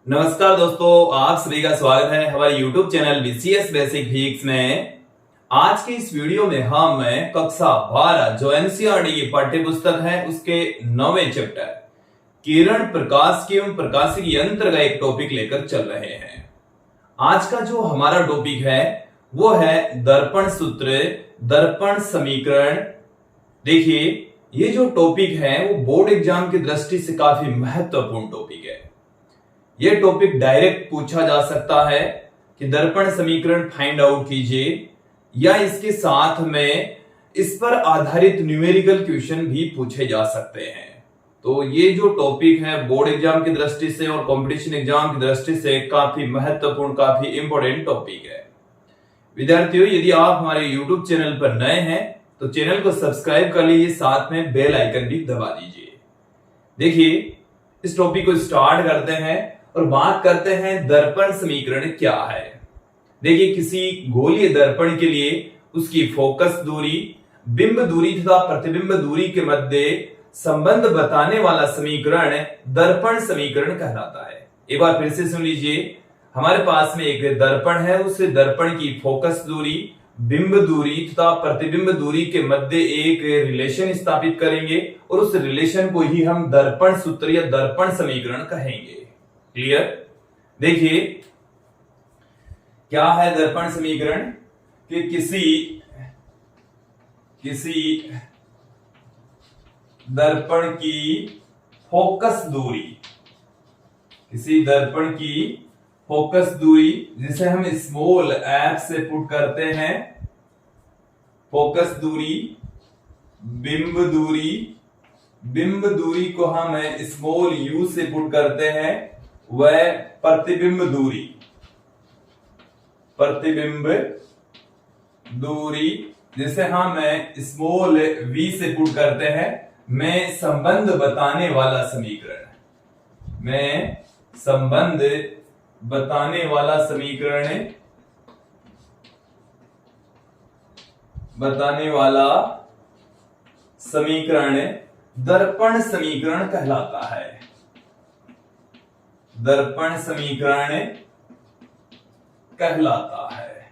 नमस्कार दोस्तों, आप सभी का स्वागत है हमारे YouTube channel BCS basic physics में। आज के इस वीडियो में हम कक्षा 12 जो NCERT की पाठ्य पुस्तक है उसके 9वें चैप्टर किरण प्रकाश एवं प्रकाशिकी यंत्र का एक टॉपिक लेकर चल रहे हैं। आज का जो हमारा टॉपिक है वो है दर्पण सूत्र, दर्पण समीकरण। देखिए, ये जो टॉपिक है वो बोर्ड एग्जाम की दृष्टि से काफी महत्वपूर्ण टॉपिक है। यह टॉपिक डायरेक्ट पूछा जा सकता है कि दर्पण समीकरण फाइंड आउट कीजिए, या इसके साथ में इस पर आधारित न्यूमेरिकल क्वेश्चन भी पूछे जा सकते हैं। तो ये जो टॉपिक है बोर्ड एग्जाम की दृष्टि से और कंपटीशन एग्जाम की दृष्टि से काफी महत्वपूर्ण, काफी इंपॉर्टेंट टॉपिक है। विद्यार्थियों, यदि आप हमारे YouTube चैनल पर नए हैं तो चैनल को सब्सक्राइब कर लीजिए, साथ में बेल आइकन भी दबा दीजिए। देखिए, इस टॉपिक को स्टार्ट करते हैं और बात करते हैं दर्पण समीकरण क्या है। देखिए, किसी गोलीय दर्पण के लिए उसकी फोकस दूरी, बिंब दूरी तथा प्रतिबिंब दूरी के मध्य संबंध बताने वाला समीकरण दर्पण समीकरण कहलाता है। एक बार फिर से सुन लीजिए, हमारे पास में एक दर्पण है, उस दर्पण की फोकस दूरी, बिंब दूरी तथा प्रतिबिंब दूरी के मध्य एक रिलेशन स्थापित करेंगे और उस रिलेशन को ही हम दर्पण सूत्र या दर्पण समीकरण कहेंगे। क्लियर? देखिए, क्या है दर्पण समीकरण कि किसी दर्पण की फोकस दूरी, किसी दर्पण की फोकस दूरी जिसे हम स्मॉल f से पुट करते हैं, फोकस दूरी, बिंब दूरी, बिंब दूरी को हम स्मॉल u से पुट करते हैं, वह प्रतिबिंब दूरी, प्रतिबिंब दूरी जिसे हम स्मॉल v से पुट करते हैं, में संबंध बताने वाला समीकरण, में संबंध बताने वाला समीकरण, बताने वाला समीकरण दर्पण समीकरण कहलाता है। दर्पण समीकरण कहलाता है,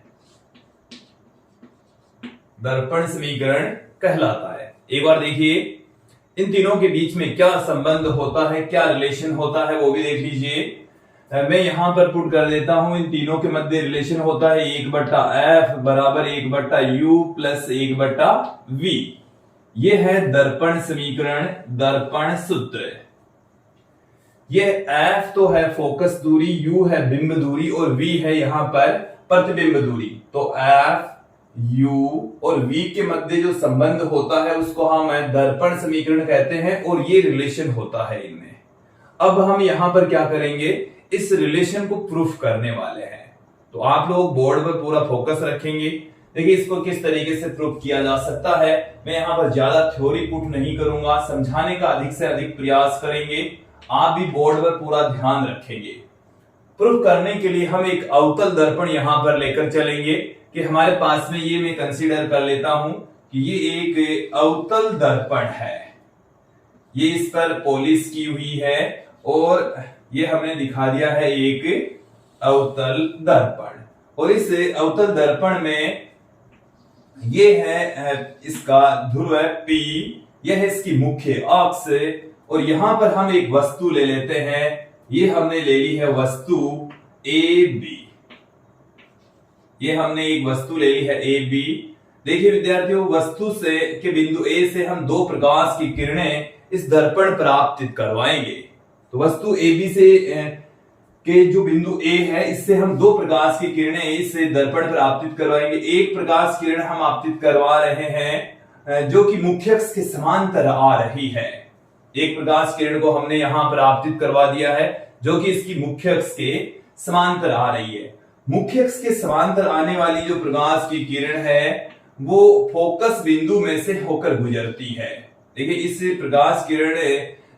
दर्पण समीकरण कहलाता है। एक बार देखिए, इन तीनों के बीच में क्या संबंध होता है, क्या रिलेशन होता है, वो भी देख लीजिए। मैं यहां पर पुट कर देता हूं, इन तीनों के मध्य रिलेशन होता है 1/f बराबर 1/u प्लस 1/v। ये है दर्पण समीकरण, दर्पण सूत्र। ये f तो है फोकस दूरी, u है बिंब दूरी और v है यहां पर प्रतिबिंब दूरी। तो f, u और v के मध्य जो संबंध होता है उसको हम दर्पण समीकरण कहते हैं और ये रिलेशन होता है इनमें। अब हम यहां पर क्या करेंगे, इस रिलेशन को प्रूफ करने वाले हैं। तो आप लोग बोर्ड पर पूरा फोकस रखेंगे। देखिए, इसको किस तरीके से प्रूफ किया जा सकता है। मैं यहां पर ज्यादा थ्योरी पुट नहीं करूंगा, समझाने का अधिक से अधिक प्रयास करेंगे। आप भी बोर्ड पर पूरा ध्यान रखेंगे। प्रूफ करने के लिए हम एक अवतल दर्पण यहां पर लेकर चलेंगे कि हमारे पास में ये मैं कंसीडर कर लेता हूं कि ये एक अवतल दर्पण है। ये इस पर पॉलिश की हुई है और ये हमने दिखा दिया है एक अवतल दर्पण। और इस अवतल दर्पण में ये है इसका ध्रुव P, यह है इसकी मुख्य अक्ष, और यहां पर हम एक वस्तु ले लेते हैं। ये हमने ले ली है वस्तु AB, ये हमने एक वस्तु ले ली है AB। देखिए विद्यार्थियों, वस्तु से के बिंदु A से हम दो प्रकाश की किरणें इस दर्पण पर आपतित करवाएंगे। तो वस्तु AB से के जो बिंदु A है, इससे हम दो प्रकाश की किरणें इस दर्पण पर आपतित करवाएंगे। एक प्रकाश किरण हम आपतित करवा रहे हैं जो कि मुख्य अक्ष के समांतर आ रही है। एक प्रकाश किरण को हमने यहां पर आपतित करवा दिया है जो कि इसकी मुख्य अक्ष के समांतर आ रही है। मुख्य अक्ष के समांतर आने वाली जो प्रकाश की किरण है वो फोकस बिंदु में से होकर गुजरती है। देखिए, इस प्रकाश किरण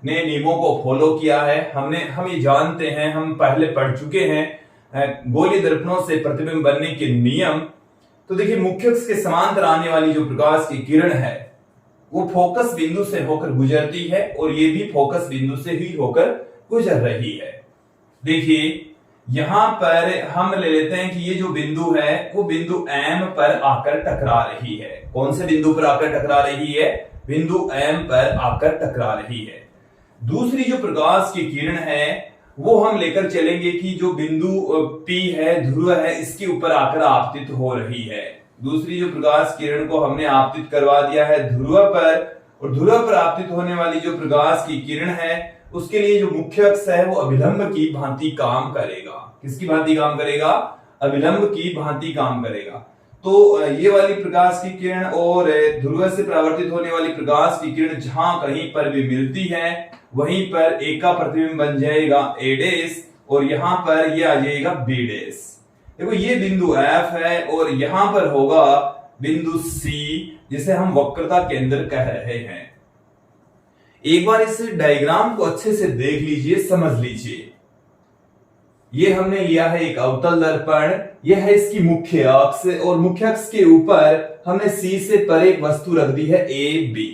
ने नियमों को फॉलो किया है। हम ये जानते हैं, हम पहले पढ़ चुके हैं गोलीय दर्पणों से प्रतिबिंब बनने के नियम। तो देखिए, मुख्य अक्ष के समांतर आने वाली जो प्रकाश की किरण है वो फोकस बिंदु से होकर गुजरती है और ये भी फोकस बिंदु से ही होकर गुजर रही है। देखिए यहां पर हम ले लेते हैं कि ये जो बिंदु है वो बिंदु M पर आकर टकरा रही है। कौन से बिंदु पर आकर टकरा रही है? बिंदु M पर आकर टकरा रही है। दूसरी जो प्रकाश की किरण है वो हम लेकर चलेंगे कि जो बिंदु P है, ध्रुव है, इसके ऊपर आकर आपतित हो रही है। दूसरी जो प्रकाश किरण को हमने आपतित करवा दिया है ध्रुव पर, और ध्रुव पर आपतित होने वाली जो प्रकाश की किरण है उसके लिए जो मुख्य अक्ष है वो अभिलंब की भांति काम करेगा। किसकी भांति काम करेगा? अभिलंब की भांति काम करेगा। तो ये वाली प्रकाश की किरण और ध्रुव से परावर्तित होने वाली प्रकाश की किरण जहां कहीं पर भी मिलती है वहीं पर एक का प्रतिबिंब बन जाएगा A डैश, और यहां पर ये आ जाएगा B डैश। देखो ये बिंदु F है और यहां पर होगा बिंदु C, जिसे हम वक्रता केंद्र कह रहे हैं। एक बार इस डायग्राम को अच्छे से देख लीजिए, समझ लीजिए। ये हमने लिया है एक अवतल दर्पण, यह है इसकी मुख्य अक्ष, और मुख्य अक्ष के ऊपर हमने C से परे एक वस्तु रख दी है AB।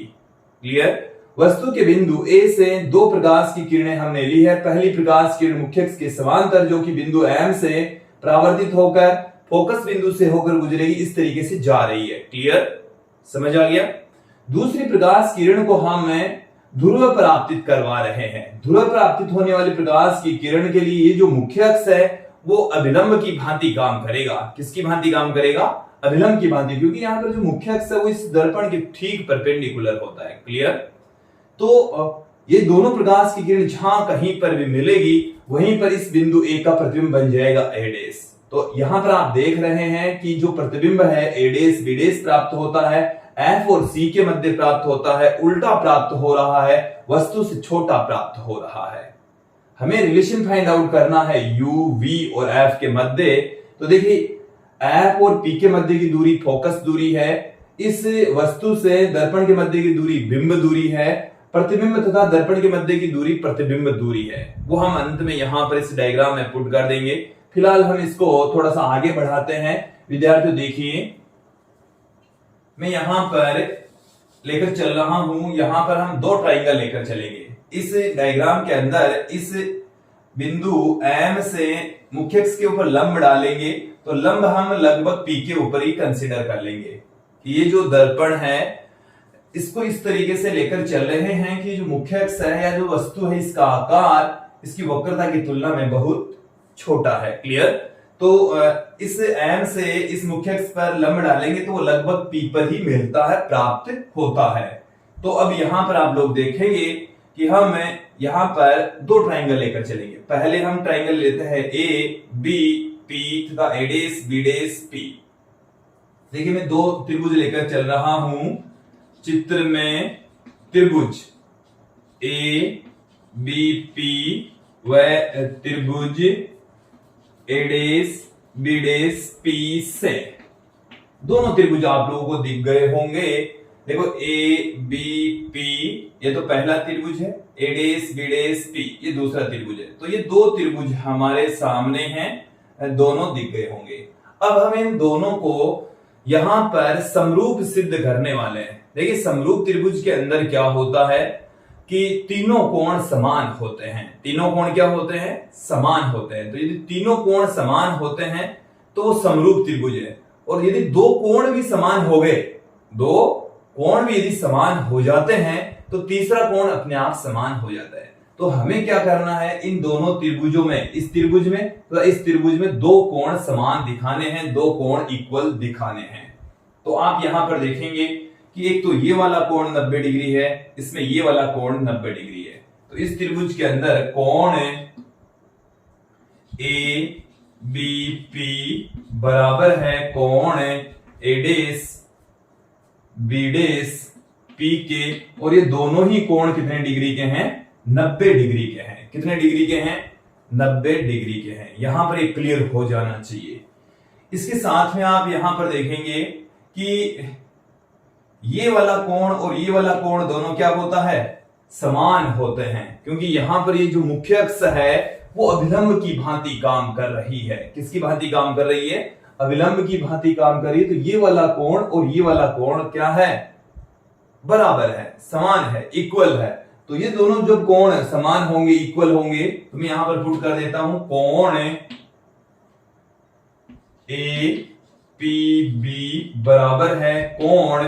क्लियर? वस्तु के बिंदु A से दो प्रकाश की किरणें हमने ली है। पहली प्रकाश किरण मुख्य अक्ष के समांतर जो कि बिंदु M से परावर्तित होकर फोकस बिंदु से होकर गुजरेगी, इस तरीके से जा रही है। क्लियर? समझ आ गया? दूसरी प्रकाश किरण को हम ध्रुव पर आपतित करवा रहे हैं। ध्रुव पर आपतित होने वाली प्रकाश की किरण के लिए ये जो मुख्य अक्ष है वो अभिलंब की भांति काम करेगा। किसकी भांति काम करेगा? अभिलंब की भांति, क्योंकि यहाँ पर जो मुख्य अक्ष है वो इस दर्पण के ठीक परपेंडिकुलर होता है। क्लियर? तो ये दोनों प्रकाश की किरण जहां कहीं पर भी मिलेगी वहीं पर इस बिंदु A का प्रतिबिंब बन जाएगा A डैश। तो यहां पर आप देख रहे हैं कि जो प्रतिबिंब है A डैश B डैश प्राप्त होता है, F और C के मध्य प्राप्त होता है, उल्टा प्राप्त हो रहा है, वस्तु से छोटा प्राप्त हो रहा है। हमें रिलेशन फाइंड आउट करना है U, V और F के मध्य। तो देखिए F और P के मध्य की दूरी फोकस दूरी है, इस वस्तु से दर्पण के मध्य की दूरी बिंब दूरी है, प्रतिबिंब तथा दर्पण के मध्य की दूरी प्रतिबिंब दूरी है। वो हम अंत में यहां पर इस डायग्राम में पुट कर देंगे। फिलहाल हम इसको थोड़ा सा आगे बढ़ाते हैं। विद्यार्थियों देखिए, मैं यहां पर लेकर चल रहा हूं, यहां पर हम दो ट्राइंगल लेकर चलेंगे। इस डायग्राम के अंदर इस बिंदु M से मुख्य अक्ष के ऊपर लंब डालेंगे, तो लंब हम लगभग P के ऊपर ही कंसीडर कर लेंगे कि ये जो दर्पण है इसको इस तरीके से लेकर चल रहे हैं कि जो मुख्य अक्ष है या जो वस्तु है इसका आकार इसकी वक्रता की तुलना में बहुत छोटा है। क्लियर? तो इस M से इस मुख्य अक्ष पर लंब डालेंगे तो वो लगभग P पर ही मिलता है, प्राप्त होता है। तो अब यहां पर आप लोग देखेंगे कि हम यहां पर दो ट्राइंगल लेकर चलेंगे। पहले हम ट्राइंगल लेते हैं A, B, P तथा A dash, B dash, P। देखिए मैं दो त्रिभुज लेकर चल रहा हूं। चित्र में त्रिभुज A, B, P व त्रिभुज A dash, B dash, P से दोनों त्रिभुज आप लोगों को दिख गए होंगे। देखो A, B, P ये तो पहला त्रिभुज है, A dash, B dash, P ये दूसरा त्रिभुज है। तो ये दो त्रिभुज हमारे सामने हैं, दोनों दिख गए होंगे। अब हम इन दोनों को यहां पर समरूप सिद्ध करने वाले हैं। देखिए समरूप त्रिभुज के अंदर क्या होता है कि तीनों कोण समान होते हैं। तीनों कोण क्या होते हैं? समान होते हैं। तो यदि तीनों कोण समान होते हैं तो वो समरूप त्रिभुज है। और यदि दो कोण भी समान हो गए, दो कोण भी यदि समान हो जाते हैं तो तीसरा कोण अपने आप समान हो जाता है। तो हमें क्या करना है, इन दोनों त्रिभुजों में, इस त्रिभुज में तो इस त्रिभुज में दो कोण समान दिखाने हैं, दो कोण इक्वल दिखाने हैं। तो आप यहां पर देखेंगे कि एक तो ये वाला कोण 90 डिग्री है, इसमें ये वाला कोण 90 डिग्री है। तो इस त्रिभुज के अंदर कोण A, B, P बराबर है कोण A dash, B dash, P के, और ये दोनों ही कोण कितने डिग्री के हैं? 90 डिग्री के हैं। कितने डिग्री के हैं? 90 डिग्री के हैं। यहां पर एक क्लियर हो जाना चाहिए। इसके साथ में आप यहां पर देखेंगे कि ये वाला कोण और ये वाला कोण दोनों क्या होता है? समान होते हैं, क्योंकि यहां पर ये जो मुख्य अक्ष है वो अभिलंब की भांति काम कर रही है। किसकी भांति काम कर रही है? अभिलंब की भांति काम कर रही है। तो ये वाला कोण और ये वाला कोण क्या है? बराबर है, समान है, इक्वल है। तो तो ये दोनों जब कोण समान होंगे, इक्वल होंगे, तो मैं यहां पर पुट कर देता हूं कोण ए पी बी बराबर है कोण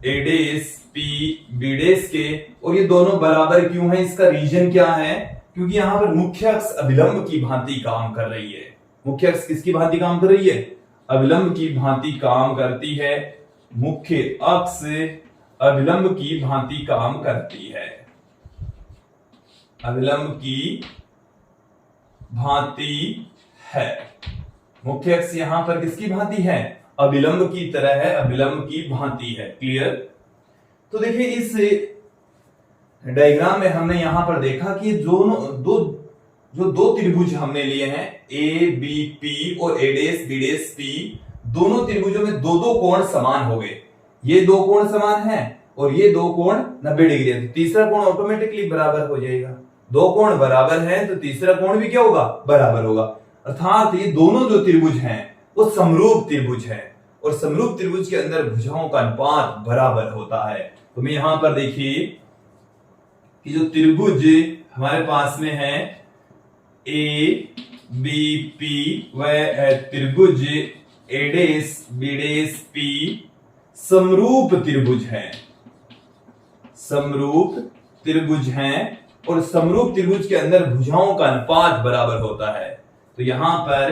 ए डेस पी बी डेस के। और ये दोनों बराबर क्यों है, इसका रीजन क्या है? क्योंकि यहां पर मुख्य अक्ष अभिलंब की भांति काम कर रही है। मुख्य अक्ष किसकी भांति काम कर रही है? अभिलंब की भांति काम करती है। मुख्य अक्ष अभिलंब की भांति काम करती है। अभिलंब की भांति है। मुख्य अक्ष यहां पर किसकी भांति है? अभिलंब की तरह है, अभिलंब की भांति है। क्लियर? तो देखिए इस डायग्राम में हमने यहां पर देखा कि दो त्रिभुज हमने लिए हैं, ए बी पी और ए डेस बी डेस पी, दोनों त्रिभुजों में दो दो कोण समान हो गए। ये दो कोण समान हैं और ये दो कोण 90 डिग्री है, तो तीसरा कोण ऑटोमेटिकली बराबर हो जाएगा। दो कोण बराबर हैं तो तीसरा कोण भी क्या होगा? बराबर होगा। अर्थात ये दोनों जो त्रिभुज हैं वो समरूप त्रिभुज है, और समरूप त्रिभुज के अंदर भुजाओं का अनुपात बराबर होता है। तो मैं यहां पर देखिए कि जो त्रिभुज हमारे पास में है ए बी पी, वह त्रिभुज ए डेस बी डेस पी समरूप त्रिभुज है। समरूप त्रिभुज हैं और समरूप त्रिभुज के अंदर भुजाओं का अनुपात बराबर होता है। तो यहां पर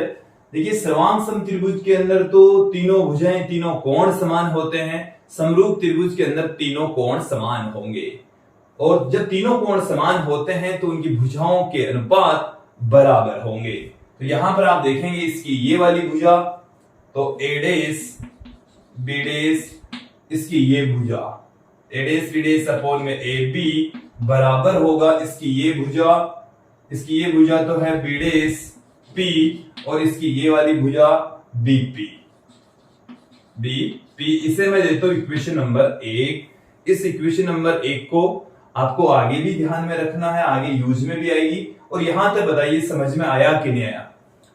देखिए सर्वांग सम त्रिभुज के अंदर तो तीनों भुजाएं, तीनों कोण समान होते हैं। समरूप त्रिभुज के अंदर तीनों कोण समान होंगे, और जब तीनों कोण समान होते हैं तो उनकी भुजाओं के अनुपात बराबर होंगे। तो यहां पर आप देखेंगे इसकी ये वाली भुजा तो ए डेस बी डेस, इसकी ये भुजा ए डेस बी डेस अपॉन में ए बी बराबर होगा इसकी ये भुजा, इसकी ये भुजा तो है बी डेस पी, और इसकी ये वाली भुजा बी पी बी पी। इसे मैं देता हूं इक्वेशन नंबर 1। इस इक्वेशन नंबर 1 को आपको आगे भी ध्यान में रखना है, आगे यूज में भी आएगी। और यहां तक बताइए समझ में आया कि नहीं आया?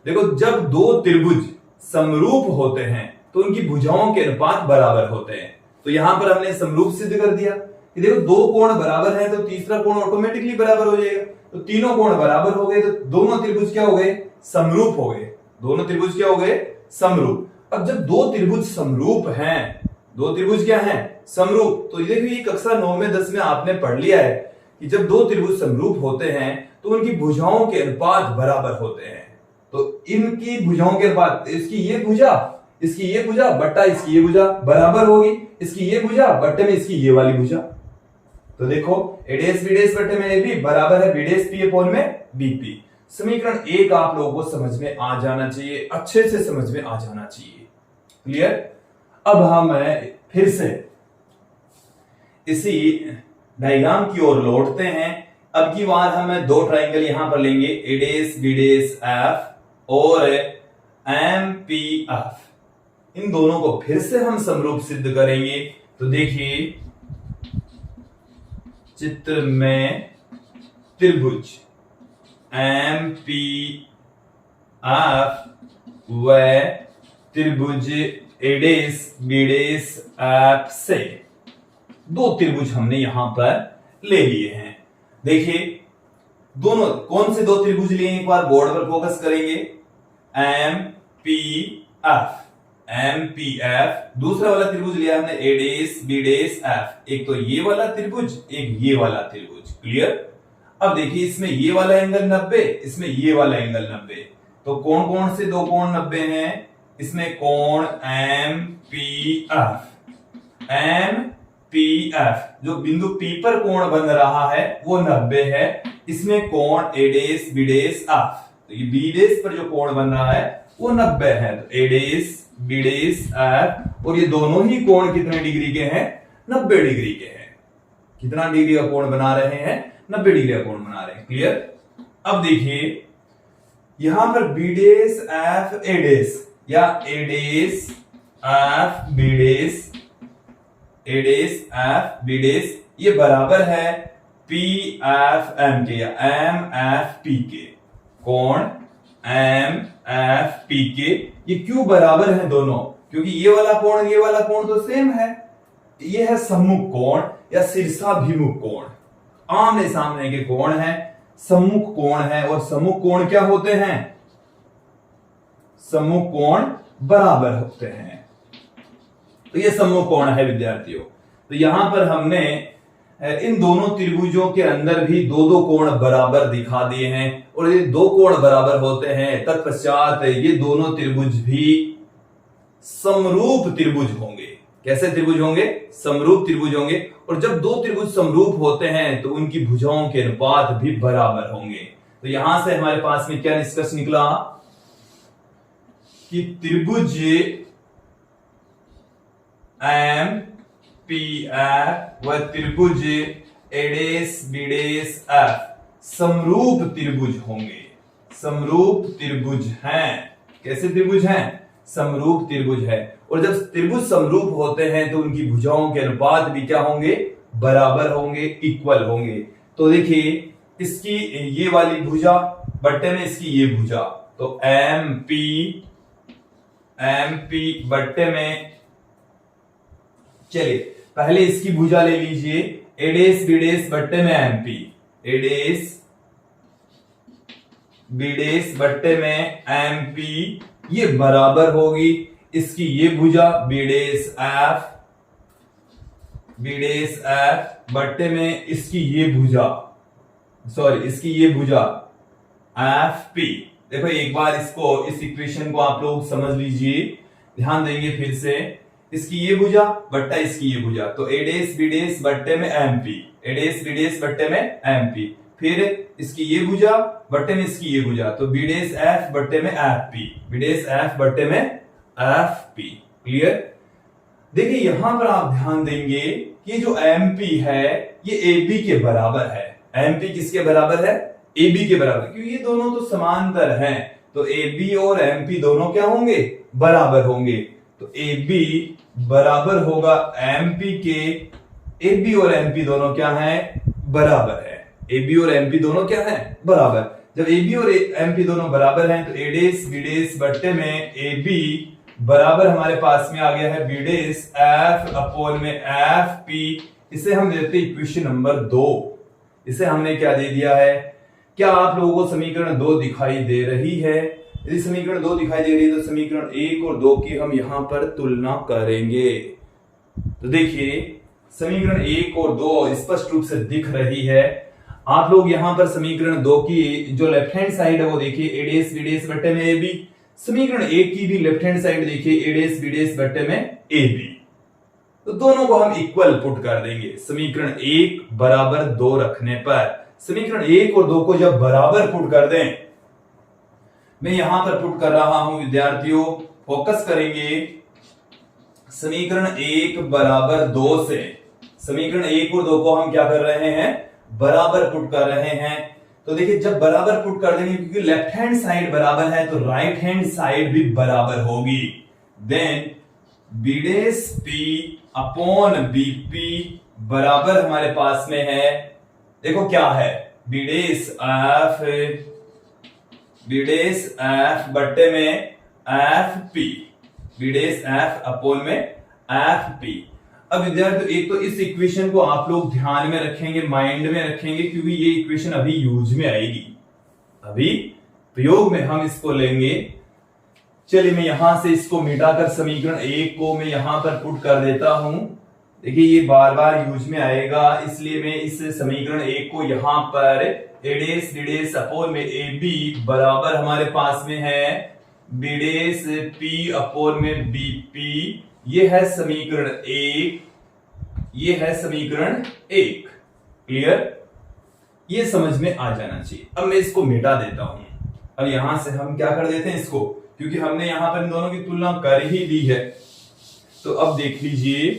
देखो जब दो त्रिभुज समरूप होते हैं तो उनकी भुजाओं के अनुपात बराबर होते हैं। तो यहां पर हमने समरूप सिद्ध कर दिया कि देखो दो कोण बराबर है तो तीसरा कोण ऑटोमेटिकली बराबर हो जाएगा। तो तीनों कोण बराबर हो गए तो दोनों त्रिभुज क्या हो गए? समरूप हो गए। दोनों त्रिभुज क्या हो गए? समरूप। अब जब दो त्रिभुज समरूप हैं, दो त्रिभुज क्या हैं? समरूप। तो देखिए ये कक्षा 9 में 10 में आपने पढ़ लिया है कि जब दो त्रिभुज समरूप होते हैं तो उनकी भुजाओं के अनुपात बराबर होते हैं। तो इनकी भुजाओं के अनुपात, इसकी ये भुजा, इसकी ये भुजा बट्टा इसकी ये भुजा बराबर होगी, इसकी ये भुजा बट्टे में इसकी ये वाली भुजा। तो देखो ए डेस बी डेस बट्टे में ए बी बराबर है बी डेस पी अपॉन में बी पी। समीकरण 1 आप लोगों को समझ में आ जाना चाहिए, अच्छे से समझ में आ जाना चाहिए। क्लियर? अब हम फिर से इसी डायग्राम की ओर लौटते हैं। अब की बार हम दो ट्राइंगल यहां पर लेंगे, ए डेस बी डेस एफ और एम पी एफ। इन दोनों को फिर से हम समरूप सिद्ध करेंगे। तो देखिए चित्र में त्रिभुज एम पी एफ व त्रिभुज ए डेस बी डेस एफ से दो त्रिभुज हमने यहां पर ले लिए हैं। देखिए दोनों कौन से दो त्रिभुज लिए, एक बार बोर्ड पर फोकस करेंगे। M P F, M P F. दूसरा वाला त्रिभुज लिया हमने ए डेस बी डेस एफ। एक तो ये वाला त्रिभुज, एक ये वाला त्रिभुज। क्लियर? अब देखिए इसमें ये वाला एंगल 90, इसमें ये वाला एंगल 90। तो कौन कौन से दो कोण 90 हैं? इसमें कोण M P F, M P F जो बिंदु P पर कोण बन रहा है वो 90 है। इसमें कोण ए डेस बी डेस एफ, तो ये बी डेस पर जो कोण बन रहा है वो 90 है। तो ए डेस बी डेस एफ, और ये दोनों ही कोण कितने डिग्री के हैं? 90 डिग्री के हैं। कितना डिग्री का कोण बना रहे हैं? 90 डिग्री का कोण बना रहे हैं। क्लियर? अब देखिए यहां पर बी डेस एफ ए डेस या ए डेस एफ बी डेस, ए डेस एफ बी डेस ये बराबर है पी एफ एम के या एम एफ पी के। कोण एम एफ पी के ये क्यों बराबर है दोनों? क्योंकि ये वाला कोण तो सेम है। ये है सम्मुख कोण या शीर्षाभिमुख कोण। आमने सामने के कोण हैं, सम्मुख कोण है, और सम्मुख कोण क्या होते हैं? सम्मुख कोण बराबर होते हैं। तो ये सम्मुख कोण है विद्यार्थियों। तो यहां पर हमने इन दोनों त्रिभुजों के अंदर भी दो दो कोण बराबर दिखा दिए हैं, और ये दो कोण बराबर होते हैं, तत्पश्चात ये दोनों त्रिभुज भी समरूप त्रिभुज होंगे। कैसे त्रिभुज होंगे? समरूप त्रिभुज होंगे। और जब दो त्रिभुज समरूप होते हैं तो उनकी भुजाओं के अनुपात भी बराबर होंगे। तो यहां से हमारे पास में क्या निष्कर्ष निकला कि त्रिभुज एम पी एफ व त्रिभुज एडेस बीडेस एफ समरूप त्रिभुज होंगे। समरूप त्रिभुज हैं। कैसे त्रिभुज हैं? समरूप त्रिभुज है। और जब त्रिभुज समरूप होते हैं तो उनकी भुजाओं के अनुपात भी क्या होंगे? बराबर होंगे, इक्वल होंगे। तो देखिए, इसकी ये वाली भुजा बट्टे में इसकी ये भुजा, तो एम पी बट्टे में, चलिए पहले इसकी भुजा ले लीजिए, एडेस बीडेस बट्टे में एमपी, एडेस बीडेस बट्टे में एमपी, ये बराबर होगी इसकी ये भुजा बीडेस एफ बट्टे में इसकी ये भुजा, इसकी ये भुजा एफ पी। देखो एक बार इसको, इस इक्वेशन को आप लोग समझ लीजिए, ध्यान देंगे फिर से। इसकी ये भुजा बट्टा इसकी ये भुजा, तो एडेस बीडेस बट्टे में एमपी, एडेस बीडेस बट्टे में एमपी, फिर इसकी ये भुजा बट्टे में इसकी ये भुजा, तो बीडेस एफ बट्टे में एफ पी, बीडेस एफ बट्टे में एफ पी। क्लियर? देखिए यहां पर आप ध्यान देंगे कि जो एमपी है ये एबी के बराबर है। एमपी किसके बराबर है? एबी के बराबर, क्योंकि ये दोनों तो समांतर हैं, तो एबी और एमपी दोनों क्या होंगे? बराबर होंगे। तो एबी बराबर होगा एमपी के, एबी और एमपी दोनों क्या हैं? बराबर है। एबी और एमपी दोनों क्या हैं? बराबर। जब एबी और एमपी दोनों बराबर हैं तो एडेस बीडेस बट्टे में एबी बराबर हमारे पास में आ गया है बीडेस एफ अपॉन में एफ पी। इसे हम देते इक्वेशन नंबर 2। इसे हमने क्या दे दिया है? क्या आप लोगों को समीकरण 2 दिखाई दे रही है? यदि समीकरण 2 दिखाई दे रही है तो समीकरण 1 और 2 की हम यहां पर तुलना करेंगे। तो देखिए समीकरण 1 और 2 स्पष्ट रूप से दिख रही है। आप लोग यहां पर समीकरण 2 की जो लेफ्ट हैंड साइड है वो देखिए, एडेस बीडेस बट्टे में एबी। समीकरण 1 की भी लेफ्ट हैंड साइड देखिए, एडेस बीडेस बट्टे में एबी। तो दोनों को हम इक्वल पुट कर देंगे समीकरण 1 बराबर 2 रखने पर। समीकरण 1 और 2 को जब बराबर पुट कर दें, मैं यहां पर पुट कर रहा हूं विद्यार्थियों, फोकस करेंगे। समीकरण 1 बराबर 2 से समीकरण 1 और 2 को हम क्या कर रहे हैं? बराबर पुट कर रहे हैं। तो देखिए जब बराबर पुट कर देंगे, क्योंकि लेफ्ट हैंड साइड बराबर है तो राइट हैंड साइड भी बराबर होगी। Then B dash P upon BP बराबर हमारे पास में है, देखो क्या है? बीडेस एफ बट्टे में F P, BDes F upon में एफ पी। अब विद्यार्थी एक तो इस इक्वेशन को आप लोग ध्यान में रखेंगे, माइंड में रखेंगे, क्योंकि ये इक्वेशन अभी यूज में आएगी, अभी प्रयोग में हम इसको लेंगे। चलिए मैं यहां से इसको मिटाकर समीकरण 1 को मैं यहां पर पुट कर देता हूं। देखिए ये बार बार यूज में आएगा, इसलिए मैं इस समीकरण 1 को यहां पर एडेस बीडेस अपॉन में एबी बराबर हमारे पास में है बीडेस पी अपॉन में बीपी। ये है समीकरण 1, ये है समीकरण 1। क्लियर? ये समझ में आ जाना चाहिए। अब मैं इसको मिटा देता हूं। अब यहां से हम क्या कर देते हैं इसको, क्योंकि हमने यहां पर इन दोनों की तुलना कर ही दी है। तो अब देख लीजिए,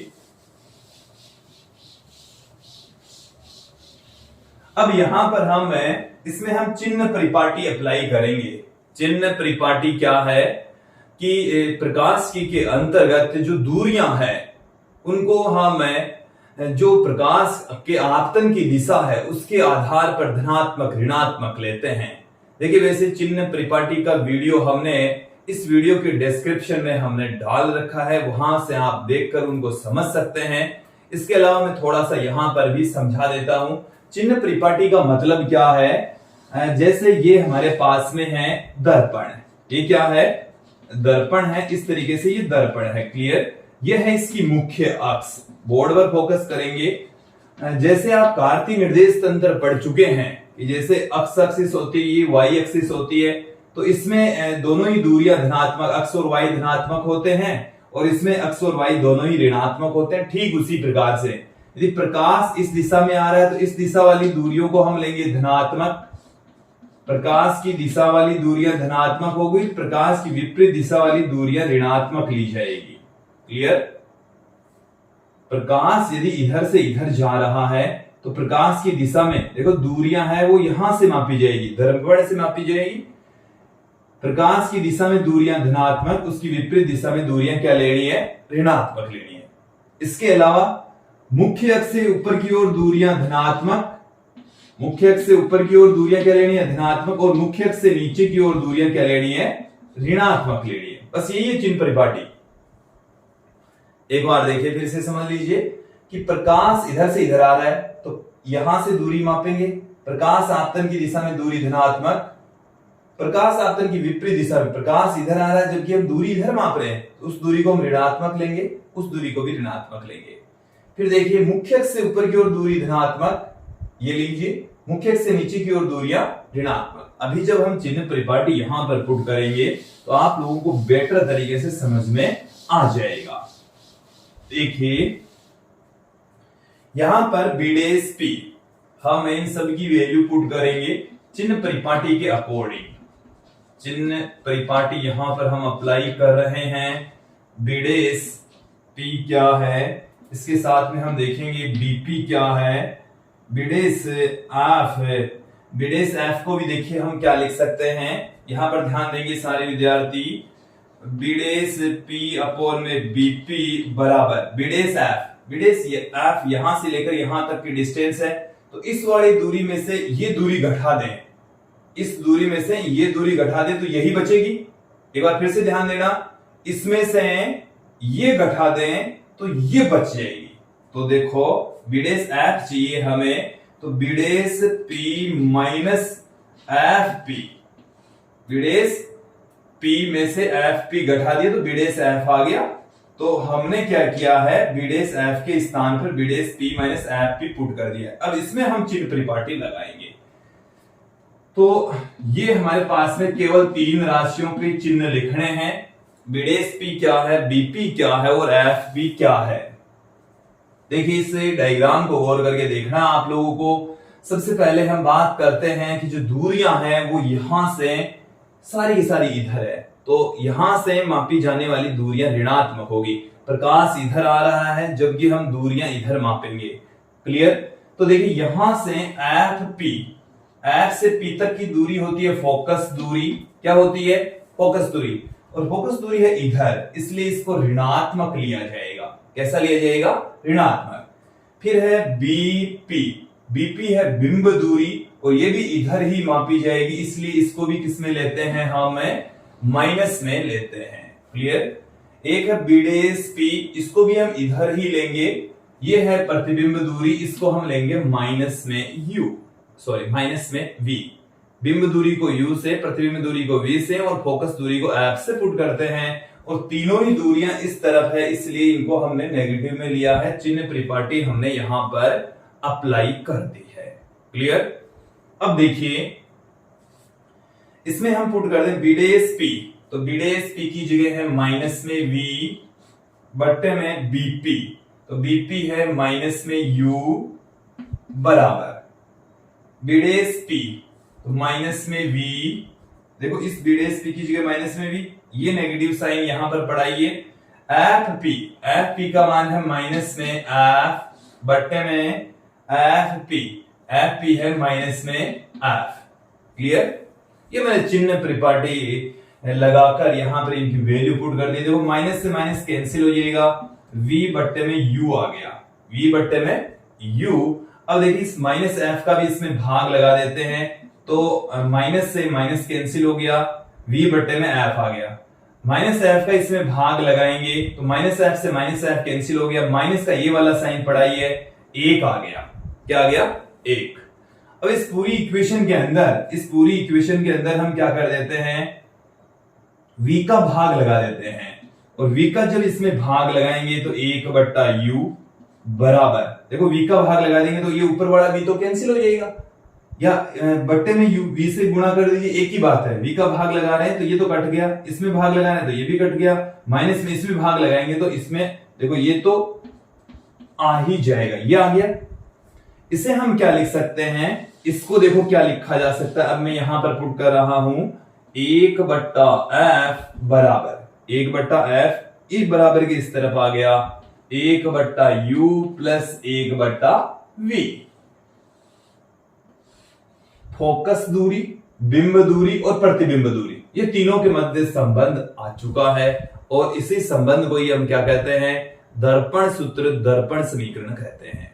अब यहां पर हम इसमें हम चिन्ह परिपाटी अप्लाई करेंगे। चिन्ह परिपाटी क्या है कि प्रकाश की के अंतर्गत जो दूरियां हैं उनको हम जो प्रकाश के आपतन की दिशा है उसके आधार पर धनात्मक ऋणात्मक लेते हैं। देखिए वैसे चिन्ह परिपाटी का वीडियो हमने इस वीडियो के डिस्क्रिप्शन में हमने डाल रखा है, वहां से आप देखकर उनको समझ सकते हैं। इसके अलावा मैं थोड़ा सा यहां पर भी समझा देता हूं। चिन्ह परिपाटी का मतलब क्या है? जैसे ये हमारे पास में है दर्पण, ये क्या है? दर्पण है। इस तरीके से ये दर्पण है। क्लियर? ये है इसकी मुख्य अक्ष। बोर्ड पर फोकस करेंगे। जैसे आप कार्तीय निर्देश तंत्र पढ़ चुके हैं कि जैसे एक्स एक्सिस होती है, ये वाई एक्सिस होती है, तो इसमें दोनों ही दूरियां धनात्मक, एक्स और वाई धनात्मक होते हैं, और इसमें एक्स और वाई दोनों ही ऋणात्मक होते हैं। ठीक उसी प्रकार से यदि प्रकाश इस दिशा में आ रहा है तो इस दिशा वाली दूरियों को हम लेंगे धनात्मक, प्रकाश की दिशा वाली दूरियां धनात्मक हो गई, प्रकाश की विपरीत दिशा वाली दूरियां ऋणात्मक ली जाएगी। क्लियर? प्रकाश यदि इधर से इधर जा रहा है तो प्रकाश की दिशा में देखो दूरियां है वो यहां से मापी जाएगी, दर्पण से मापी जाएगी। प्रकाश की दिशा में दूरियां धनात्मक, उसकी विपरीत दिशा में दूरियां क्या लेनी है? ऋणात्मक लेनी है। इसके अलावा मुख्य अक्ष से ऊपर की ओर दूरियां धनात्मक, मुख्य अक्ष से ऊपर की ओर दूरियां क्या लेनी है? धनात्मक, और मुख्य अक्ष से नीचे की ओर दूरियां क्या लेनी है? ऋणात्मक लेनी है। बस यही है चिन्ह परिपाटी। एक बार देखिए, फिर से समझ लीजिए कि प्रकाश इधर से इधर आ रहा है तो यहां से दूरी मापेंगे। प्रकाश आपतन की दिशा में दूरी धनात्मक, प्रकाश आपतन की विपरीत दिशा में प्रकाश इधर आ रहा है जबकि हम दूरी इधर माप रहे हैं, तो उस दूरी को हम ऋणात्मक लेंगे, उस दूरी को भी ऋणात्मक लेंगे। फिर देखिए, मुख्य अक्ष से ऊपर की ओर दूरी धनात्मक, ये लीजिए, मुख्य अक्ष से नीचे की ओर दूरियां ऋणात्मक। अभी जब हम चिन्ह परिपाटी यहां पर पुट करेंगे तो आप लोगों को बेटर तरीके से समझ में आ जाएगा। देखिए यहां पर बी डेश पी, हम इन सब की वैल्यू पुट करेंगे चिन्ह परिपाटी के अकॉर्डिंग। चिन्ह परिपाटी यहां पर हम अप्लाई कर रहे हैं। बी डेश पी क्या है, इसके साथ में हम देखेंगे बीपी क्या है, बी डेश एफ है। बी डेश एफ को भी देखिए हम क्या लिख सकते हैं, यहां पर ध्यान देंगे सारे विद्यार्थी। बी डेश पी अपॉन में बीपी बराबर B dash F. B dash F यहां से लेकर यहां तक की डिस्टेंस है, तो इस वाली दूरी में से ये दूरी घटा दें, इस दूरी में से ये दूरी घटा दें तो यही बचेगी। एक बार फिर से ध्यान देना, इसमें से ये घटा दें तो ये बच जाएगी। तो देखो बी डेश एफ चाहिए हमें, तो B dash P minus F P, B dash P में से एफ पी घटा दिया तो बी डेश एफ आ गया। तो हमने क्या किया है, बी डेश एफ के स्थान पर B dash P minus F P put कर दिया। अब इसमें हम चिन्ह परिपाटी लगाएंगे। तो ये हमारे पास में केवल 3 राशियों के चिन्ह लिखने हैं। बी डेश पी क्या है, बीपी क्या है और एफ बी क्या है। देखिए इस डायग्राम को गौर करके देखना आप लोगों को। सबसे पहले हम बात करते हैं कि जो दूरियां हैं वो यहां से सारी की सारी इधर है, तो यहां से मापी जाने वाली दूरियां ऋणात्मक होगी। प्रकाश इधर आ रहा है जबकि हम दूरियां इधर मापेंगे। क्लियर? तो देखिए यहां से एफ पी, एफ से पी तक की दूरी होती है फोकस दूरी। क्या होती है? फोकस दूरी। और फोकस दूरी है इधर, इसलिए इसको ऋणात्मक लिया जाएगा। कैसा लिया जाएगा? ऋणात्मक। फिर है बीपी, बीपी है बिंब दूरी, और ये भी इधर ही मापी जाएगी, इसलिए इसको भी किस में लेते हैं हम? माइनस में लेते हैं। क्लियर? एक है बी डेश पी, इसको भी हम इधर ही लेंगे। ये है प्रतिबिंब दूरी, इसको हम लेंगे माइनस में यू, सॉरी माइनस में वी। बिंब दूरी को यू से, प्रतिबिंब दूरी को वी से, और फोकस दूरी को एफ से पुट करते हैं। और तीनों ही दूरियां इस तरफ है, इसलिए इनको हमने नेगेटिव में लिया है। चिन्ह परिपाटी हमने यहां पर अप्लाई कर दी है। क्लियर? अब देखिए इसमें हम पुट कर दें बी डेश पी, तो बी डेश पी की जगह है माइनस में वी बट्टे में बीपी, तो बीपी है माइनस में यू बराबर बी डेश पी, तो माइनस में वी। देखो इस बी डेश पी की जगह माइनस में वी, ये नेगेटिव साइन यहां पर पढ़ाइए। एफ पी, एफ पी का मान है माइनस में एफ बट्टे में एफ पी, एफ पी है माइनस में एफ। क्लियर? ये मैंने चिन्ह परिपाटी लगाकर यहां पर इनकी वैल्यू पुट कर दी। देखो माइनस से माइनस कैंसिल हो जाएगा, v बट्टे में u आ गया, v बट्टे में u। अब देखिए इस माइनस एफ का भी इसमें भाग लगा देते हैं, तो माइनस से माइनस कैंसिल हो गया, v बट्टे में f आ गया। माइनस एफ का इसमें भाग लगाएंगे तो माइनस एफ से माइनस एफ कैंसिल हो गया, माइनस का ये वाला साइन पढ़ाइए, 1 आ गया। क्या आ गया? 1। अब इस पूरी इक्वेशन के अंदर हम क्या कर देते हैं, v का भाग लगा देते हैं, और v का जब इसमें भाग लगाएंगे तो 1/u बराबर, देखो v का भाग लगा देंगे तो ये ऊपर वाला v तो कैंसिल हो जाएगा, या बट्टे में u v से गुणा कर दीजिए, एक ही बात है। v का भाग लगा रहे हैं तो ये तो कट गया, इसमें भाग लगा रहे हैं तो ये भी कट गया, माइनस में इसमें भाग लगाएंगे तो इसमें देखो ये तो आ ही जाएगा, ये आ गया। इसे हम क्या लिख सकते हैं, इसको देखो क्या लिखा जा सकता है। अब मैं यहां पर पुट कर रहा हूं 1/f बराबर 1/f, इस बराबर के इस तरफ आ गया 1/u प्लस 1/v। फोकस दूरी, बिंब दूरी और प्रतिबिंब दूरी, ये तीनों के मध्य संबंध आ चुका है, और इसी संबंध को ही हम क्या कहते हैं, दर्पण सूत्र, दर्पण समीकरण कहते हैं।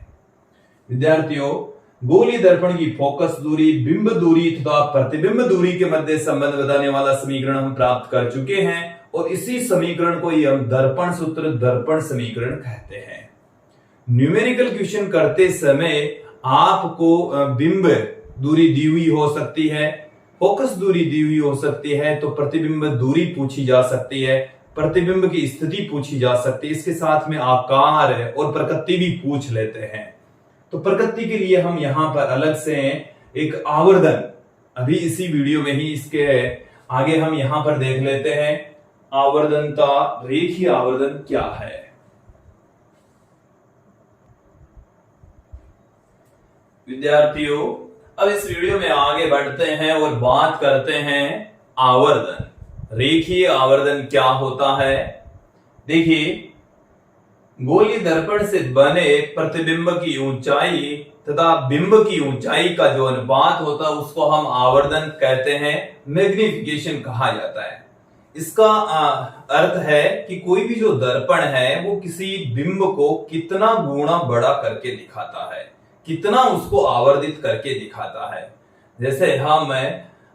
विद्यार्थियों, गोलीय दर्पण की फोकस दूरी, बिंब दूरी तथा प्रतिबिंब दूरी के मध्य संबंध बताने वाला समीकरण हम प्राप्त कर चुके हैं, और इसी समीकरण को ही हम दर्पण सूत्र, दर्पण समीकरण कहते हैं। न्यूमेरिकल क्वेश्चन करते समय आपको बिंब दूरी दी हुई हो सकती है, फोकस दूरी दी हुई हो सकती है, तो प्रतिबिंब दूरी पूछी जा सकती है, प्रतिबिंब की स्थिति पूछी जा सकती है, इसके साथ में आकार और प्रकृति भी पूछ लेते हैं। तो प्रकृति के लिए हम यहां पर अलग से एक आवर्धन, अभी इसी वीडियो में ही इसके आगे हम यहां पर देख लेते हैं, आवर्धनता, रेखीय आवर्धन क्या है। विद्यार्थियों, अब इस वीडियो में आगे बढ़ते हैं और बात करते हैं आवर्धन, रेखीय आवर्धन क्या होता है। देखिए, गोलीय दर्पण से बने प्रतिबिंब की ऊंचाई तथा बिंब की ऊंचाई का जो अनुपात होता है उसको हम आवर्धन कहते हैं, मैग्निफिकेशन कहा जाता है। इसका अर्थ है कि कोई भी जो दर्पण है वो किसी बिंब को कितना गुना बड़ा करके दिखाता है, कितना उसको आवर्धित करके दिखाता है। जैसे हम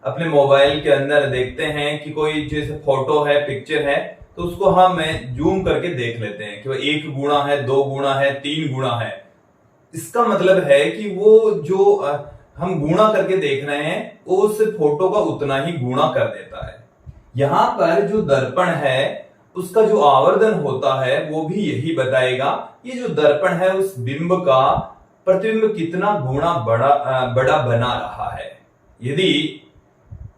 अपने मोबाइल के अंदर देखते हैं कि कोई जैसे फोटो है, पिक्चर है, तो उसको हम जूम करके देख लेते हैं कि 1 गुना है, 2 गुना है, 3 गुना है। इसका मतलब है कि वो जो हम गुणा करके देख रहे हैं वो उस फोटो का उतना ही गुणा कर देता है। यहां पर जो दर्पण है उसका जो आवर्धन होता है वो भी यही बताएगा, ये जो दर्पण है उस बिंब का प्रतिबिंब कितना गुना बड़ा बना रहा है। यदि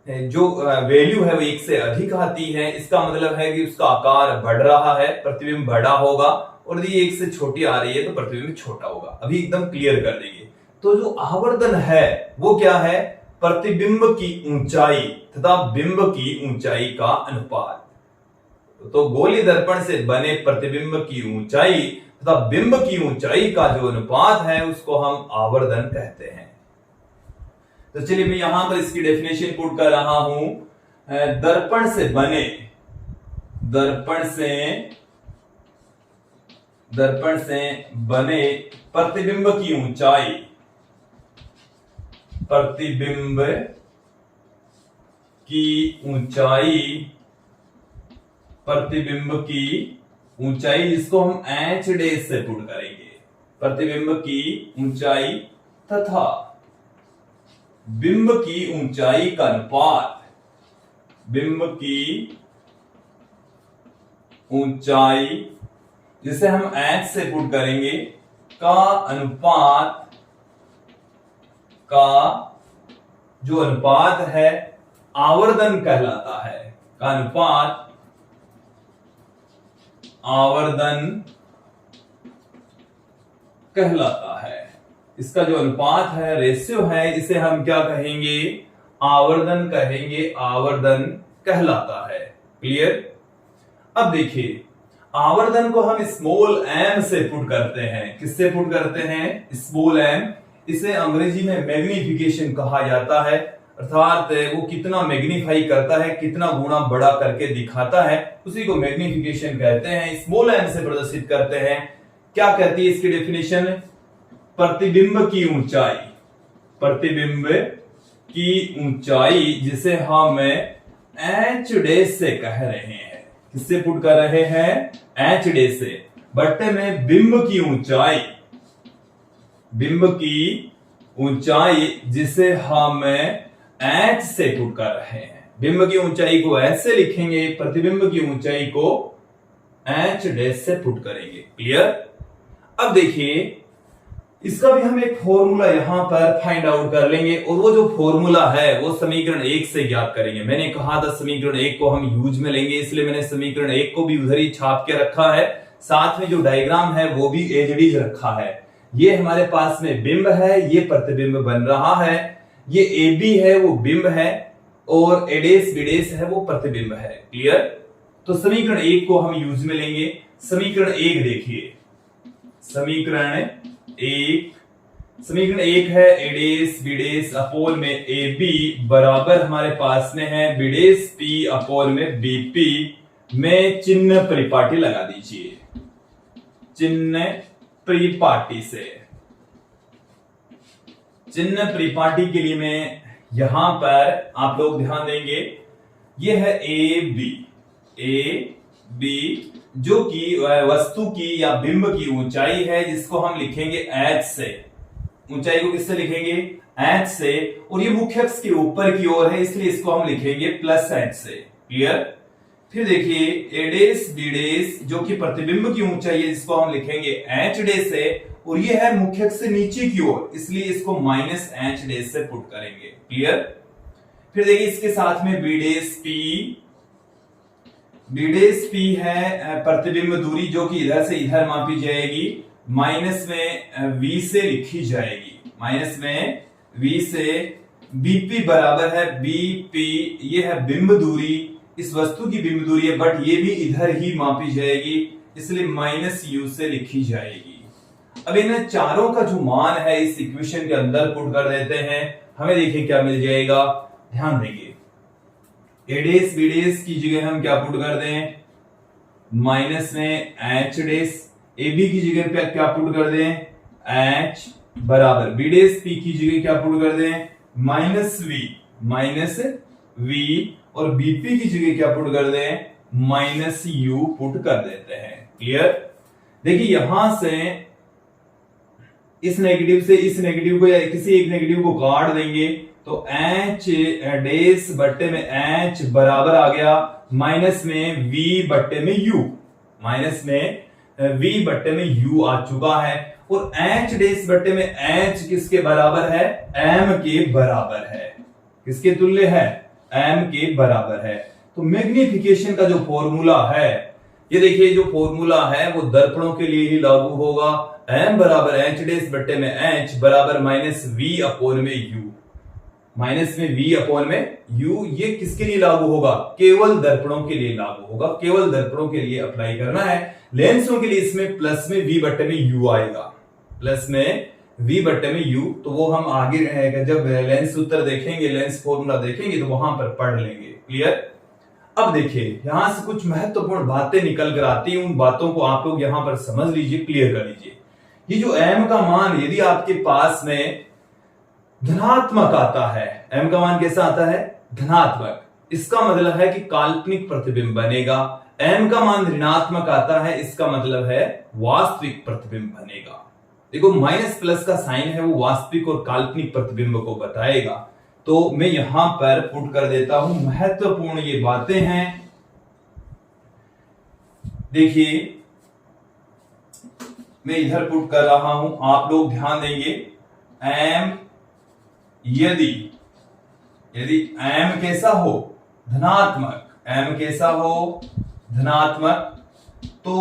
जो वैल्यू है वो 1 से अधिक आती है, इसका मतलब है कि उसका आकार बढ़ रहा है, प्रतिबिंब बड़ा होगा, और यदि 1 से छोटी आ रही है तो प्रतिबिंब छोटा होगा। अभी एकदम क्लियर कर देंगे। तो जो आवर्धन है वो क्या है, प्रतिबिंब की ऊंचाई तथा बिंब की ऊंचाई का अनुपात। तो गोलीय दर्पण से बने प्रतिबिंब की ऊंचाई तथा बिंब की ऊंचाई का जो अनुपात है उसको हम आवर्धन कहते हैं। तो चलिए मैं यहां पर इसकी डेफिनेशन पुट कर रहा हूं। दर्पण से बने प्रतिबिंब की ऊंचाई, प्रतिबिंब की ऊंचाई जिसको हम h डैश से पुट करेंगे, प्रतिबिंब की ऊंचाई तथा बिंब की ऊंचाई का अनुपात, बिंब की ऊंचाई जिसे हम h से पुट करेंगे का अनुपात, का जो अनुपात है आवर्धन कहलाता है, का अनुपात आवर्धन कहलाता है। इसका जो अनुपात है, रेशियो है, इसे हम क्या कहेंगे, आवर्धन कहेंगे, आवर्धन कहलाता है। क्लियर। अब देखिए, आवर्धन को हम स्मॉल m से पुट करते हैं। किससे पुट करते हैं, स्मॉल m। इसे अंग्रेजी में मैग्निफिकेशन कहा जाता है, अर्थात वो कितना मैग्नीफाई करता है, कितना गुना बड़ा करके दिखाता है, उसी को मैग्निफिकेशन कहते हैं। स्मॉल m से प्रदर्शित करते हैं। क्या कहती है इसकी डेफिनेशन, प्रतिबिंब की ऊंचाई, प्रतिबिंब की ऊंचाई जिसे हम h डैश से कह रहे हैं, किससे पुट कर रहे हैं, h डैश से, बट्टे में बिंब की ऊंचाई, बिंब की ऊंचाई जिसे हम h से पुट कर रहे हैं। बिंब की ऊंचाई को h से लिखेंगे, प्रतिबिंब की ऊंचाई को h डैश से पुट करेंगे। क्लियर। अब देखिए इसका भी हम एक फॉर्मूला यहां पर फाइंड आउट कर लेंगे और वो जो फॉर्मूला है वो समीकरण 1 से ज्ञात करेंगे। मैंने कहा था समीकरण 1 को हम यूज में लेंगे, इसलिए मैंने समीकरण 1 को भी उधर ही छाप के रखा है। साथ में जो डायग्राम है वो भी एज इट इज रखा है। ये हमारे पास में बिंब है, ये प्रतिबिंब बन रहा है, ये ए बी है वो बिंब है और एडेस बीडेस है वो प्रतिबिंब है। क्लियर। तो समीकरण 1 को हम यूज में लेंगे। समीकरण 1 देखिए, समीकरण एक है एडेस बीडेस अपोल में ए बी बराबर हमारे पास में है बीडेस पी अपोल में बीपी में चिन्ह परिपाटी लगा दीजिए। चिन्ह परिपाटी से, चिन्ह परिपाटी के लिए मैं यहां पर आप लोग ध्यान देंगे, यह है ए बी जो कि वस्तु की या बिंब की ऊंचाई है, जिसको हम लिखेंगे h से। ऊंचाई को किससे लिखेंगे? h से। और ये मुख्य अक्ष के ऊपर की ओर है, इसलिए इसको हम लिखेंगे प्लस h से। क्लियर। फिर देखिए एडेस बीडेस जो कि प्रतिबिंब की ऊंचाई है, जिसको हम लिखेंगे h डे से, और ये है मुख्य अक्ष से नीचे की ओर, इसलिए इसको माइनस h डे से पुट करेंगे। क्लियर। फिर देखिए इसके साथ में बीडेस पी है प्रतिबिंब दूरी जो कि इधर से इधर मापी जाएगी, माइनस में v से लिखी जाएगी, माइनस में v से। बीपी बराबर है बीपी, ये है बिंब दूरी, इस वस्तु की बिंब दूरी है, बट ये भी इधर ही मापी जाएगी, इसलिए माइनस u से लिखी जाएगी। अब इन चारों का जो मान है इस इक्वेशन के अंदर पुट कर देते हैं, हमें देखिए क्या मिल जाएगा। ध्यान देंगे एडेस बीडेस की जगह हम क्या पुट कर दें, माइनस में h डेस, ए बी की जगह पे क्या पुट कर दें, h बराबर बीडेस पी की जगह क्या पुट कर दें, माइनस v, और बीपी की जगह क्या पुट कर दें, माइनस u पुट कर देते हैं। क्लियर। देखिए यहां से इस नेगेटिव से इस नेगेटिव को या किसी एक नेगेटिव को काट देंगे तो h डेस बट्टे में h बराबर आ गया माइनस में v बट्टे में u, माइनस में v बट्टे में u आ चुका है। और h डेस बट्टे में h किसके बराबर है, m के बराबर है। किसके तुल्य है, m के बराबर है। तो मैग्निफिकेशन का जो फॉर्मूला है, ये देखिए जो फॉर्मूला है वो दर्पणों के लिए ही लागू होगा। m बराबर h डेस बट्टे में h बराबर माइनस v अपोन में u, माइनस में v अपोन में u। ये किसके लिए लागू होगा, केवल दर्पणों के लिए लागू होगा, केवल दर्पणों के लिए अप्लाई करना है। लेंसों के लिए इसमें प्लस में v बट्टे में u आएगा, प्लस में v बट्टे में u। तो वो हम आगे जब लेंस सूत्र देखेंगे, लेंस फॉर्मूला देखेंगे तो वहां पर पढ़ लेंगे। क्लियर। अब देखिए यहां से कुछ महत्वपूर्ण बातें निकल कर आती हैं, उन बातों को आप लोग यहां पर समझ लीजिए, क्लियर कर लीजिए। ये जो m का मान यदि आपके पास में धनात्मक आता है, m का मान कैसा आता है, धनात्मक, इसका मतलब है कि काल्पनिक प्रतिबिंब बनेगा। m का मान ऋणात्मक आता है, इसका मतलब है वास्तविक प्रतिबिंब बनेगा। देखो माइनस प्लस का साइन है वो वास्तविक और काल्पनिक प्रतिबिंब को बताएगा। तो मैं यहां पर पुट कर देता हूं, महत्वपूर्ण ये बातें हैं। देखिए मैं इधर पुट कर रहा हूं, आप लोग ध्यान देंगे। m यदि m कैसा हो, धनात्मक, m कैसा हो, धनात्मक, तो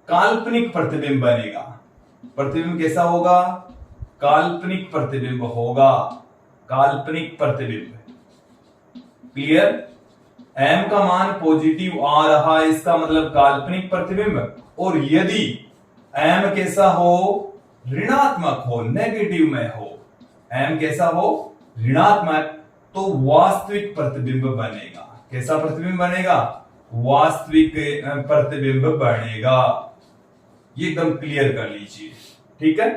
काल्पनिक प्रतिबिंब बनेगा। प्रतिबिंब कैसा होगा, काल्पनिक प्रतिबिंब होगा, काल्पनिक प्रतिबिंब। क्लियर। m का मान पॉजिटिव आ रहा है, इसका मतलब काल्पनिक प्रतिबिंब। और यदि m कैसा हो, ऋणात्मक हो, नेगेटिव में हो, m कैसा हो, ऋणात्मक, तो वास्तविक प्रतिबिंब बनेगा। कैसा प्रतिबिंब बनेगा, वास्तविक प्रतिबिंब बनेगा। ये एकदम क्लियर कर लीजिए। ठीक है।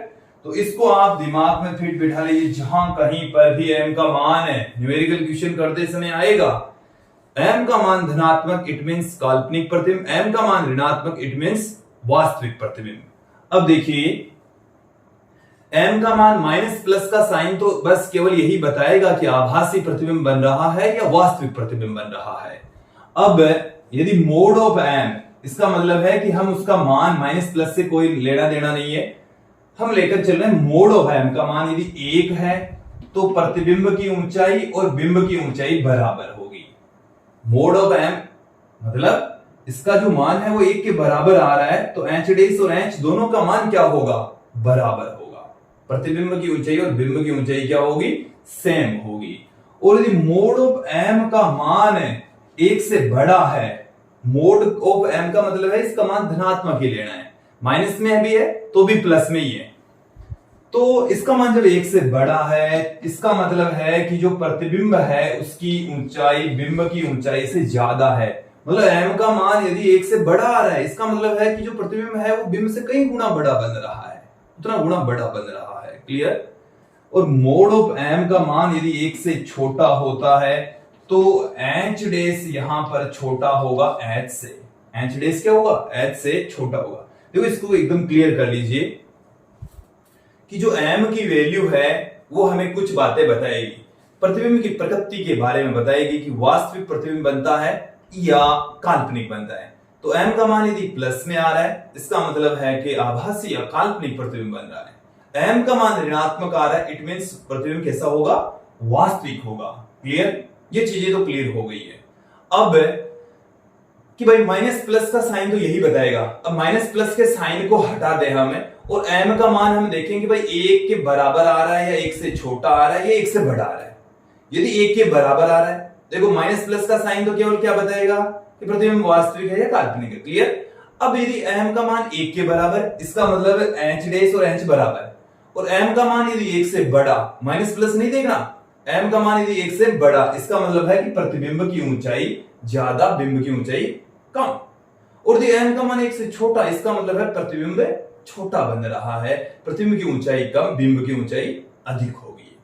तो इसको आप दिमाग में फिट बिठा लीजिए, जहां कहीं पर भी m का मान है, न्यूमेरिकल क्वेश्चन करते समय आएगा, m का मान धनात्मक इट मींस काल्पनिक प्रतिबिंब, m का मान ऋणात्मक इट मींस वास्तविक प्रतिबिंब। अब देखिए m का मान माइनस प्लस का साइन तो बस केवल यही बताएगा कि आभासी प्रतिबिंब बन रहा है या वास्तविक प्रतिबिंब बन रहा है। अब यदि मोड ऑफ m, इसका मतलब है कि हम उसका मान माइनस प्लस से कोई लेना देना नहीं है, हम लेकर चल रहे हैं मोड ऑफ m का मान यदि 1 है तो प्रतिबिंब की ऊंचाई और बिंब की ऊंचाई बराबर होगी। मोड ऑफ m मतलब इसका जो मान है वो 1 के बराबर आ रहा है, तो h डैश और h दोनों का मान क्या होगा, बराबर होगा। प्रतिबिंब की ऊंचाई और बिंब की ऊंचाई क्या होगी, सेम होगी। और यदि मोड ऑफ m का मान 1 से बड़ा है, मोड ऑफ m का मतलब है इसका मान धनात्मक ही लेना है, माइनस में भी है तो भी प्लस में ही है, तो इसका मान जब 1 से बड़ा है इसका मतलब है कि जो प्रतिबिंब है उसकी ऊंचाई बिंब की ऊंचाई से ज्यादा है। मतलब m का मान यदि 1 से बड़ा आ रहा है, इसका मतलब है कि जो प्रतिबिंब है वो बिंब से कई गुना बड़ा बन रहा है, उतना गुना बड़ा बन रहा है। क्लियर। और मोड ऑफ m का मान यदि 1 से छोटा होता है तो h डैश यहां पर छोटा होगा h से। h डैश क्या होगा, h से छोटा होगा। देखो इसको एकदम क्लियर कर लीजिए कि जो m की वैल्यू है वो हमें कुछ बातें बताएगी, प्रतिबिंब की प्रकृति के बारे में बताएगी कि वास्तविक प्रतिबिंब बनता है या काल्पनिक बनता है। तो m का मान यदि प्लस में आ रहा है इसका मतलब है कि आभासी या काल्पनिक प्रतिबिंब बन रहा है। m का मान ऋणात्मक आ रहा है, इट मींस प्रतिबिंब कैसा होगा, वास्तविक होगा। क्लियर, ये चीजें तो क्लियर हो गई है। अब कि भाई माइनस प्लस का साइन तो यही बताएगा, अब माइनस प्लस के साइन को हटा दे हमें और m का मान हम देखेंगे भाई 1 के बराबर आ रहा है या 1 से छोटा आ रहा है या 1 से बड़ा आ रहा है। यदि 1 के बराबर आ रहा है, देखो माइनस प्लस का साइन तो केवल क्या बताएगा कि प्रतिबिंब वास्तविक है या काल्पनिक है। क्लियर। अब यदि m का मान 1 के बराबर, इसका मतलब h डैश और h बराबर है, और m का मान यदि 1 से बड़ा, माइनस प्लस नहीं देखना, m का मान यदि 1 से बड़ा इसका मतलब है कि प्रतिबिंब की ऊंचाई ज्यादा बिंब की ऊंचाई कम, और यदि m का मान 1 से छोटा इसका मतलब है प्रतिबिंब छोटा बन रहा है, प्रतिबिंब की ऊंचाई कम बिंब की ऊंचाई अधिक होगी।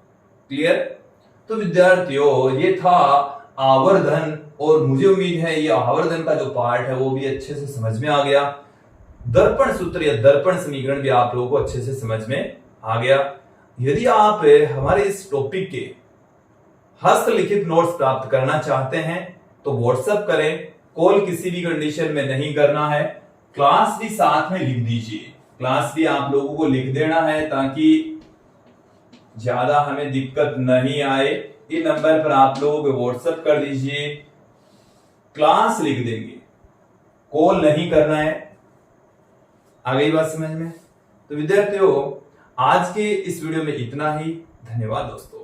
क्लियर। तो विद्यार्थियों ये था आवर्धन, और मुझे उम्मीद है ये आवर्धन का जो पार्ट है वो भी अच्छे से समझ में आ गया। दर्पण सूत्र या दर्पण समीकरण भी आप लोगों को अच्छे से समझ में आ गया। यदि आप हमारे इस टॉपिक के हस्तलिखित नोट्स प्राप्त करना चाहते हैं तो व्हाट्सएप करें, कॉल किसी भी कंडीशन में नहीं करना है। क्लास भी साथ में लिख दीजिए, क्लास भी आप लोगों को लिख देना है ताकि ज्यादा हमें दिक्कत नहीं आए। इन नंबर पर आप लोगों को व्हाट्सएप कर दीजिए, क्लास लिख देंगे, कॉल नहीं करना है। आ गई बात समझ में? तो विद्यार्थियों आज के इस वीडियो में इतना ही। धन्यवाद दोस्तों।